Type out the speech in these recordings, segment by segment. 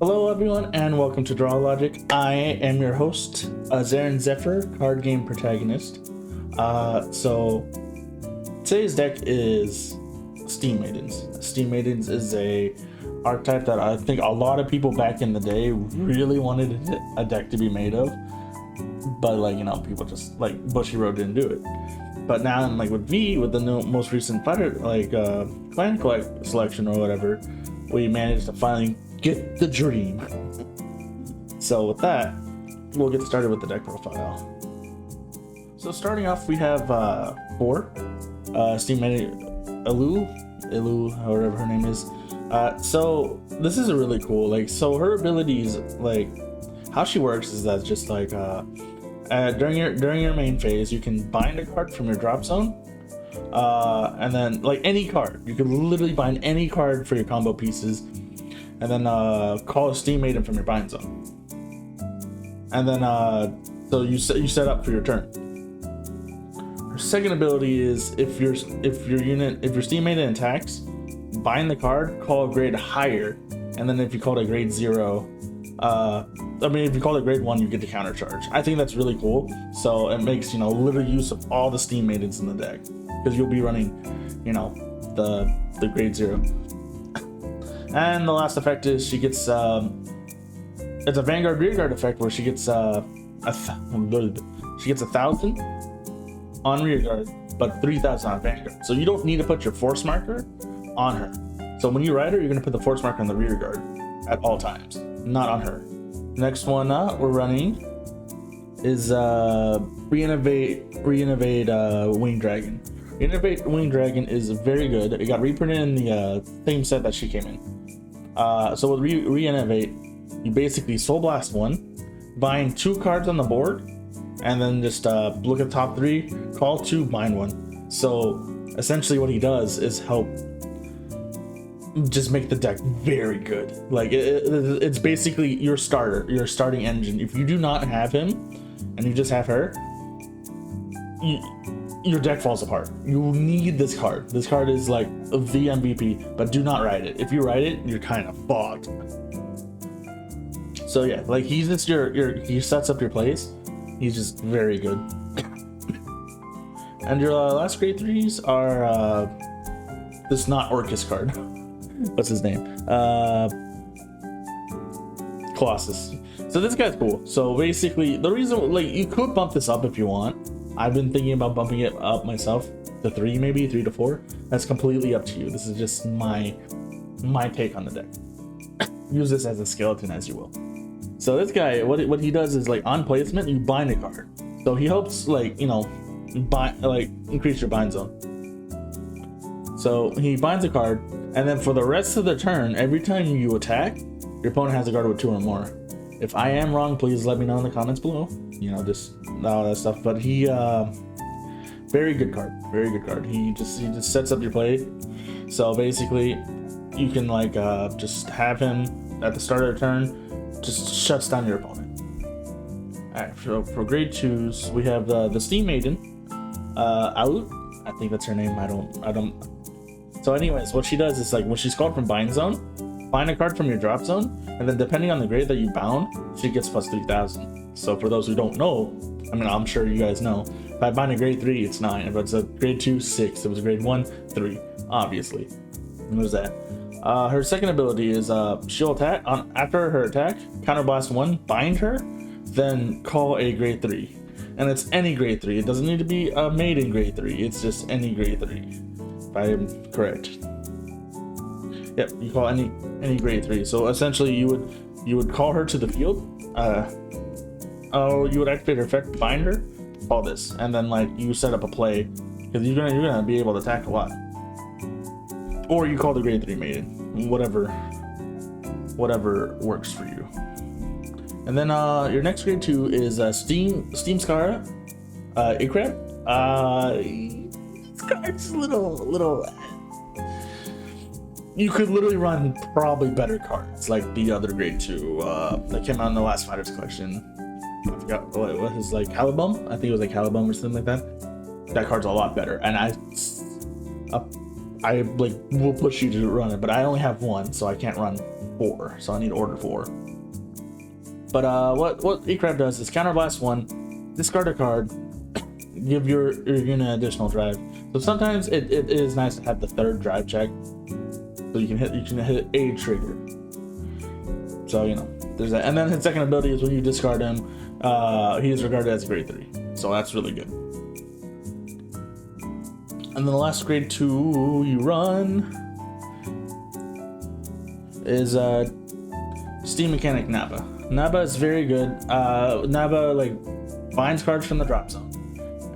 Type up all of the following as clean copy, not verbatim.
Hello everyone and welcome to Draw Logic. I am your host, Zeph, card game protagonist. So today's deck is Steam Maidens. Steam Maidens is a archetype that I think a lot of people back in the day really wanted a deck to be made of, but people just Bushiroad didn't do it. But now with the most recent fighter clan collect selection or whatever, we managed to finally get the dream. So with that, we'll get started with the deck profile. So starting off, we have four Steam Maiden Ilu, however her name is. So this is a really cool, so her abilities, how she works is that just during your main phase, you can bind a card from your drop zone, and then any card. You can literally bind any card for your combo pieces, and then call a Steam Maiden from your bind zone. And then so you set up for your turn. Her second ability is if your Steam Maiden attacks, bind the card, call a grade higher, and then if you call it a grade 0, if you call it grade 1, you get the counter charge. I think that's really cool. So it makes literally use of all the Steam Maidens in the deck, because you'll be running the grade 0. And the last effect is she gets it's a Vanguard Rearguard effect where she gets 1,000 on Rearguard, but 3,000 on Vanguard. So you don't need to put your force marker on her. So when you ride her, you're gonna put the force marker on the Rearguard at all times, not on her. Next one we're running is Reinnovate Winged Dragon. Reinnovate Winged Dragon is very good. It got reprinted in the same set that she came in. So with Reinnovate, you basically Soul Blast one, bind 2 cards on the board, and then just look at the top 3, call 2, bind 1. So essentially what he does is help just make the deck very good. It's basically your starting engine. If you do not have him and you just have her, your deck falls apart. You need this card. This card is the MVP, but do not ride it. If you ride it, you're kind of fogged. So yeah, he's just he sets up your plays. He's just very good. And your last grade 3s are this not Orcus card. What's his name? Colossus. So this guy's cool. So basically, the reason you could bump this up if you want. I've been thinking about bumping it up myself to 3, maybe 3 to 4. That's completely up to you. This is just my take on the deck. Use this as a skeleton as you will. So this guy, what he does is on placement, you bind a card. So he helps increase your bind zone. So he binds a card, and then for the rest of the turn, every time you attack, your opponent has a card with 2 or more. If I am wrong, please let me know in the comments below. Just all that stuff. But he, very good card. Very good card. He just sets up your play. So basically, you can just have him at the start of the turn, just shuts down your opponent. All right. So for grade 2s, we have the Steam Maiden, out. I think that's her name. I don't. So anyways, what she does is when she's called from bind zone, bind a card from your drop zone, and then depending on the grade that you bound, she gets plus 3,000. So for those who don't know, I'm sure you guys know, if I bind a grade 3, it's 9. If it's a grade 2, 6. If it was a grade 1, 3. Obviously. And there's that. Her second ability is she'll attack after her attack, counterblast 1, bind her, then call a grade 3. And it's any grade 3. It doesn't need to be a Maiden grade 3. It's just any grade 3. If I am correct. Yep, you call any grade 3. So essentially you would call her to the field. You would activate her effect, bind her, call this, and then you set up a play, because you're gonna be able to attack a lot. Or you call the grade 3 Maiden, whatever works for you. And then your next grade 2 is Steam Skara, Ikrab. This card's little. You could literally run probably better cards like the other grade 2 that came out in the last Fighters collection. I forgot what it was, Calibum? I think it was Calibum or something like that. That card's a lot better, and I will push you to run it, but I only have one, so I can't run 4, so I need to order 4. But what Ecrab does is counterblast 1, discard a card, give your unit additional drive. So sometimes it is nice to have the 3rd drive check, so you can hit a trigger. So there's that. And then his second ability is when you discard him, he is regarded as a grade 3. So that's really good. And then the last grade 2 you run is Steam Mechanic Naba. Naba is very good. Naba like binds cards from the drop zone,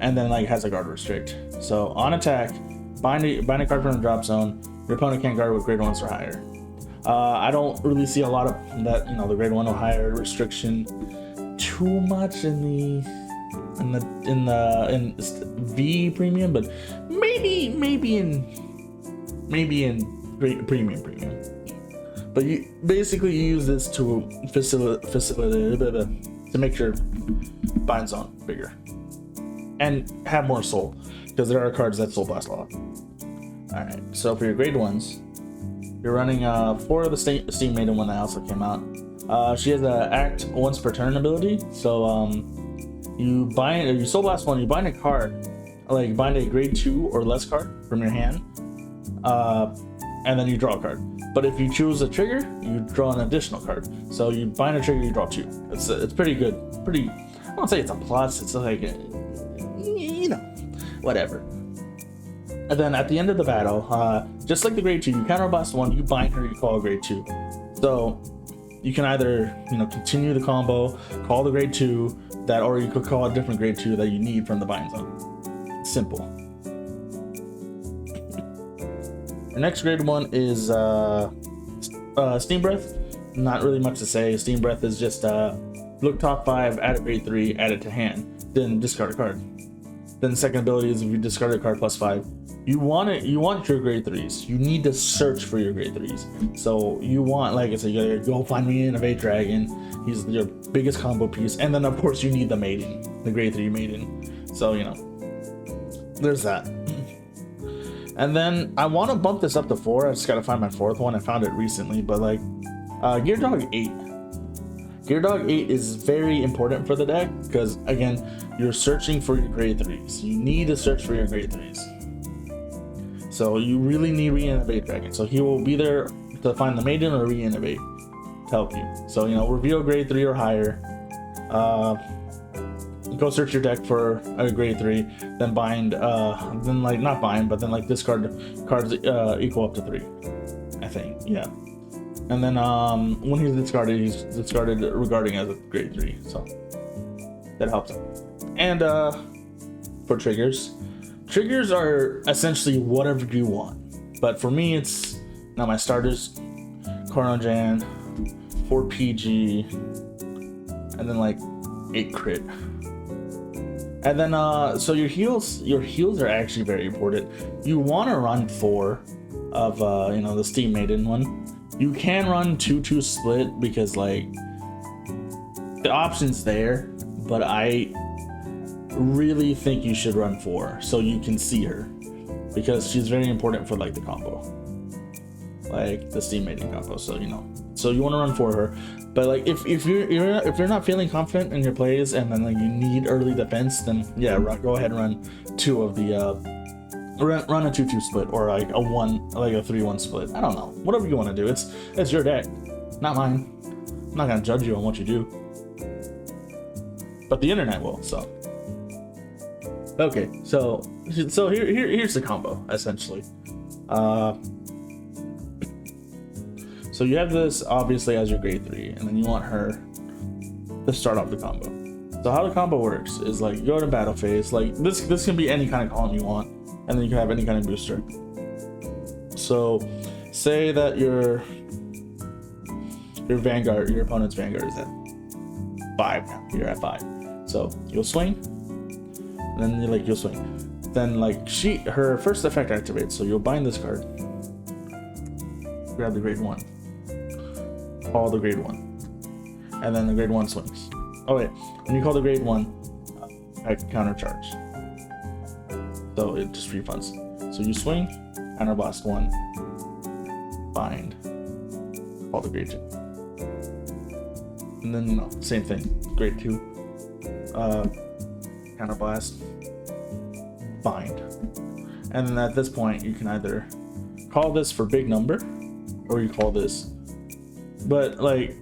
and then like has a guard restrict. So on attack, bind a card from the drop zone. Your opponent can't guard with grade 1s or higher. I don't really see a lot of that, the grade 1 or higher restriction too much in V premium, but maybe in great premium. But you basically use this to facilitate to make your bind zone bigger and have more soul, because there are cards that soul blast a lot. All right, so for your grade 1s, you're running 4 of the Steam Maiden when that also came out. She has a act once per turn ability, so you soul blast 1, you bind a card, like bind a grade 2 or less card from your hand, and then you draw a card. But if you choose a trigger, you draw an additional card. So you bind a trigger, you draw 2. It's pretty good. Pretty, I won't say it's a plus. It's like whatever. And then at the end of the battle, just like the grade 2, you counterblast 1, you bind her, you call a grade 2. So you can either continue the combo, call the grade 2 that, or you could call a different grade 2 that you need from the bind zone. Simple. Your next grade 1 is Steam Breath. Not really much to say. Steam Breath is just look top 5, add a grade 3, add it to hand, then discard a card. Then the second ability is if you discard a card +5. You want your grade 3s. You need to search for your grade 3s. So you want, like I said, you gotta go find me Innovate Dragon. He's your biggest combo piece. And then of course you need the Maiden, the grade 3 Maiden. So there's that. And then I want to bump this up to 4. I just gotta find my 4th one. I found it recently, but like Gear Dog 8. Gear Dog 8 is very important for the deck because again, you're searching for your grade 3s. You need to search for your grade 3s. So you really need Re-Innovate Dragon. So he will be there to find the Maiden or Re-Innovate to help you. So reveal grade 3 or higher. Go search your deck for a grade 3, then bind, then like not bind, but then like discard cards equal up to 3. I think, yeah. And then when he's discarded regarding as a grade 3. So that helps him. And for triggers are essentially whatever you want. But for me, it's now my starters: Chrono Jan, 4 PG, and then like 8 crit. And then so your heals are actually very important. You want to run 4 of the Steam Maiden one. You can run 2-2 split because like the option's there, but I really think you should run 4 so you can see her, because she's very important for like the combo, like the Steam Maiden combo. So so you want to run 4 of her. But like if you're not feeling confident in your plays and then like you need early defense, then yeah, go ahead and run 2 of the run a 2-2 split, or like a 3-1 split. I don't know, whatever you want to do. It's your deck, not mine. I'm not gonna judge you on what you do, but the internet will. So okay, so here's the combo essentially. So you have this obviously as your grade 3, and then you want her to start off the combo. So how the combo works is like you go to battle phase. Like this can be any kind of column you want, and then you can have any kind of booster. So say that your Vanguard, your opponent's Vanguard is at 5 now. You're at 5. So you'll swing, and then you'll swing. Then like her first effect activates. So you'll bind this card, grab the grade 1. Call the grade 1, and then the grade 1 swings. Oh wait, when you call the grade 1, I can counter charge, so it just refunds. So you swing, counter blast 1, bind, called a grade 2. And then, you know, same thing, grade 2. Counterblast, bind. And then at this point, you can either call this for big number, or you call this, but like,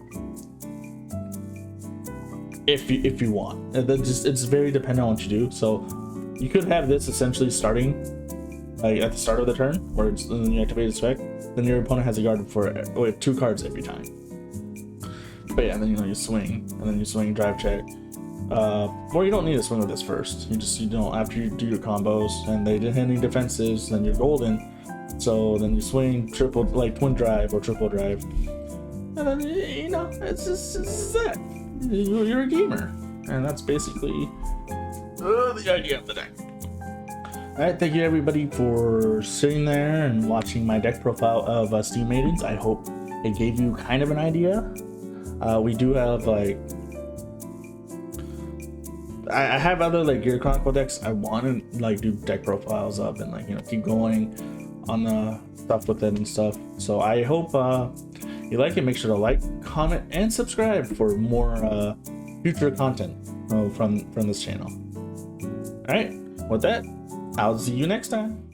if you want, and then just, it's very dependent on what you do. So you could have this essentially starting like at the start of the turn, where it's, and then you activate its effect, then your opponent has a guard for 2 cards every time. But yeah, and then, you know, you swing, and then you swing, drive check. Or you don't need to swing with this first. You don't, after you do your combos and they didn't hit any defensives, then you're golden. So then you swing triple, like twin drive or triple drive, and then, you know, it's that. You're a gamer, and that's basically the idea of the deck. Alright, thank you everybody for sitting there and watching my deck profile of Steam Maidens. I hope it gave you kind of an idea. We do have like, I have other like Gear Chronicle decks. I want to like do deck profiles of and like, you know, keep going on the stuff with it and stuff. So I hope you like it. Make sure to like, comment, and subscribe for more future content from this channel. All right, with that, I'll see you next time.